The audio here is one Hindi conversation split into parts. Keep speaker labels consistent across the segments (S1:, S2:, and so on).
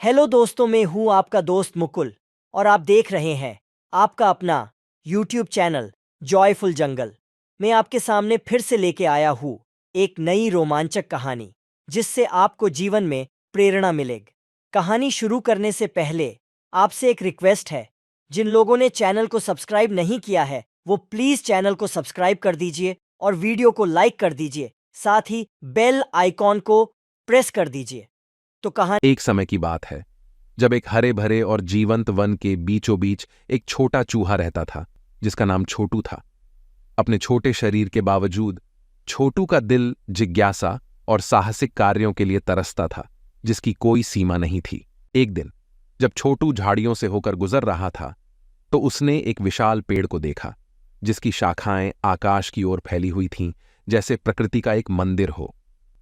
S1: हेलो दोस्तों, मैं हूं आपका दोस्त मुकुल और आप देख रहे हैं आपका अपना यूट्यूब चैनल जॉयफुल जंगल। मैं आपके सामने फिर से लेके आया हूं एक नई रोमांचक कहानी जिससे आपको जीवन में प्रेरणा मिलेगी। कहानी शुरू करने से पहले आपसे एक रिक्वेस्ट है, जिन लोगों ने चैनल को सब्सक्राइब नहीं किया है वो प्लीज़ चैनल को सब्सक्राइब कर दीजिए और वीडियो को लाइक कर दीजिए, साथ ही बेल आइकॉन को प्रेस कर दीजिए। तो कहानी
S2: एक समय की बात है जब एक हरे भरे और जीवंत वन के बीचों बीच एक छोटा चूहा रहता था जिसका नाम छोटू था। अपने छोटे शरीर के बावजूद छोटू का दिल जिज्ञासा और साहसिक कार्यों के लिए तरसता था, जिसकी कोई सीमा नहीं थी। एक दिन जब छोटू झाड़ियों से होकर गुजर रहा था तो उसने एक विशाल पेड़ को देखा जिसकी शाखाएं आकाश की ओर फैली हुई थीं, जैसे प्रकृति का एक मंदिर हो।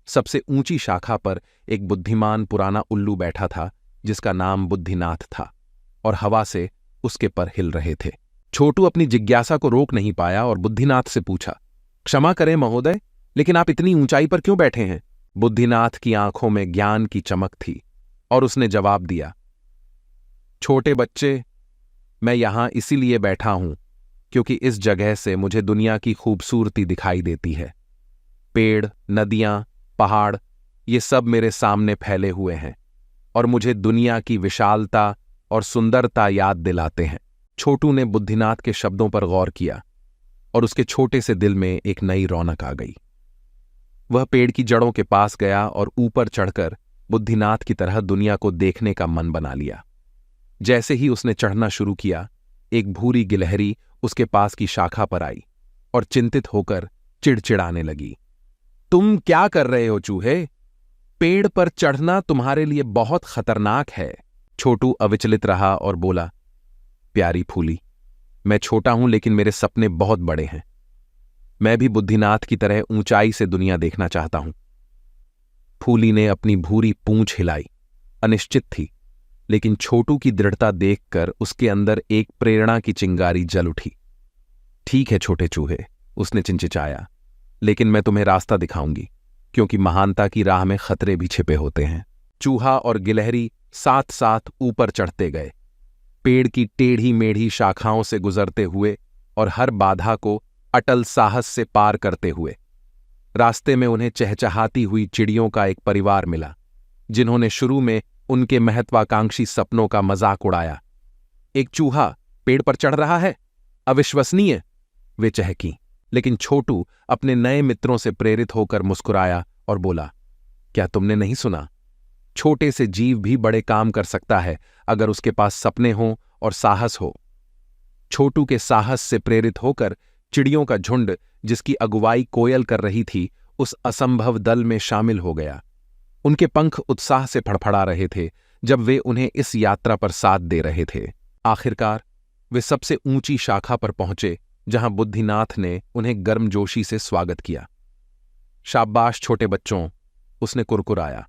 S2: सबसे ऊंची शाखा पर एक बुद्धिमान पुराना उल्लू बैठा था जिसका नाम बुद्धिनाथ था और हवा से उसके पर हिल रहे थे। छोटू अपनी जिज्ञासा को रोक नहीं पाया और बुद्धिनाथ से पूछा, क्षमा करें महोदय, लेकिन आप इतनी ऊंचाई पर क्यों बैठे हैं? बुद्धिनाथ की आंखों में ज्ञान की चमक थी और उसने जवाब दिया, छोटे बच्चे, मैं यहां इसीलिए बैठा हूं क्योंकि इस जगह से मुझे दुनिया की खूबसूरती दिखाई देती है। पेड़, नदियां, पहाड़, ये सब मेरे सामने फैले हुए हैं और मुझे दुनिया की विशालता और सुंदरता याद दिलाते हैं। छोटू ने बुद्धिनाथ के शब्दों पर गौर किया और उसके छोटे से दिल में एक नई रौनक आ गई। वह पेड़ की जड़ों के पास गया और ऊपर चढ़कर बुद्धिनाथ की तरह दुनिया को देखने का मन बना लिया। जैसे ही उसने चढ़ना शुरू किया, एक भूरी गिलहरी उसके पास की शाखा पर आई और चिंतित होकर चिड़चिड़ाने लगी। तुम क्या कर रहे हो चूहे? पेड़ पर चढ़ना तुम्हारे लिए बहुत खतरनाक है। छोटू अविचलित रहा और बोला, प्यारी फूली, मैं छोटा हूं लेकिन मेरे सपने बहुत बड़े हैं। मैं भी बुद्धिनाथ की तरह ऊंचाई से दुनिया देखना चाहता हूं। फूली ने अपनी भूरी पूंछ हिलाई। अनिश्चित थी, लेकिन छोटू की दृढ़ता देखकर उसके अंदर एक प्रेरणा की चिंगारी जल उठी। ठीक है छोटे चूहे, उसने चिंचिचाया, लेकिन मैं तुम्हें रास्ता दिखाऊंगी, क्योंकि महानता की राह में खतरे भी छिपे होते हैं। चूहा और गिलहरी साथ साथ ऊपर चढ़ते गए, पेड़ की टेढ़ी मेढ़ी शाखाओं से गुजरते हुए और हर बाधा को अटल साहस से पार करते हुए। रास्ते में उन्हें चहचहाती हुई चिड़ियों का एक परिवार मिला, जिन्होंने शुरू में उनके महत्वाकांक्षी सपनों का मजाक उड़ाया। एक चूहा पेड़ पर चढ़ रहा है, अविश्वसनीय, वे चहकीं। लेकिन छोटू अपने नए मित्रों से प्रेरित होकर मुस्कुराया और बोला, क्या तुमने नहीं सुना? छोटे से जीव भी बड़े काम कर सकता है अगर उसके पास सपने हों और साहस हो। छोटू के साहस से प्रेरित होकर चिड़ियों का झुंड, जिसकी अगुवाई कोयल कर रही थी, उस असंभव दल में शामिल हो गया। उनके पंख उत्साह से फड़फड़ा रहे थे जब वे उन्हें इस यात्रा पर साथ दे रहे थे। आखिरकार वे सबसे ऊंची शाखा पर पहुंचे, जहां बुद्धिनाथ ने उन्हें गर्मजोशी से स्वागत किया। शाबाश छोटे बच्चों, उसने कुरकुराया,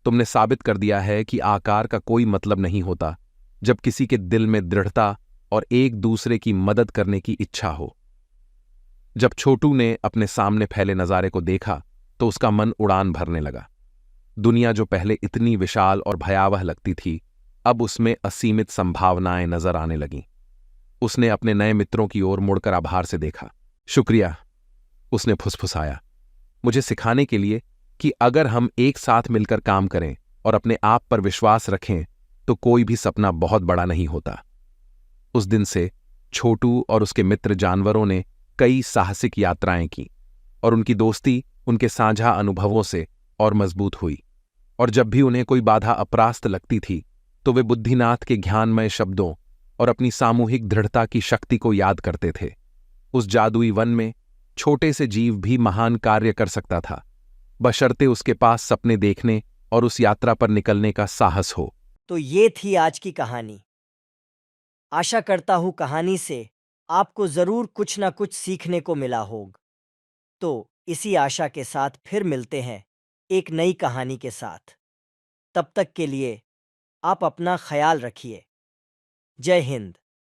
S2: तुमने साबित कर दिया है कि आकार का कोई मतलब नहीं होता जब किसी के दिल में दृढ़ता और एक दूसरे की मदद करने की इच्छा हो। जब छोटू ने अपने सामने फैले नजारे को देखा तो उसका मन उड़ान भरने लगा। दुनिया जो पहले इतनी विशाल और भयावह लगती थी, अब उसमें असीमित संभावनाएं नजर आने लगीं। उसने अपने नए मित्रों की ओर मुड़कर आभार से देखा। शुक्रिया, उसने फुसफुसाया, मुझे सिखाने के लिए कि अगर हम एक साथ मिलकर काम करें और अपने आप पर विश्वास रखें तो कोई भी सपना बहुत बड़ा नहीं होता। उस दिन से छोटू और उसके मित्र जानवरों ने कई साहसिक यात्राएं की और उनकी दोस्ती उनके साझा अनुभवों से और मजबूत हुई। और जब भी उन्हें कोई बाधा अपरास्त लगती थी तो वे बुद्धिनाथ के ज्ञानमय शब्दों और अपनी सामूहिक दृढ़ता की शक्ति को याद करते थे। उस जादुई वन में छोटे से जीव भी महान कार्य कर सकता था, बशर्ते उसके पास सपने देखने और उस यात्रा पर निकलने का साहस हो।
S1: तो ये थी आज की कहानी। आशा करता हूं कहानी से आपको जरूर कुछ ना कुछ सीखने को मिला होगा। तो इसी आशा के साथ फिर मिलते हैं एक नई कहानी के साथ। तब तक के लिए आप अपना ख्याल रखिए। जय हिंद।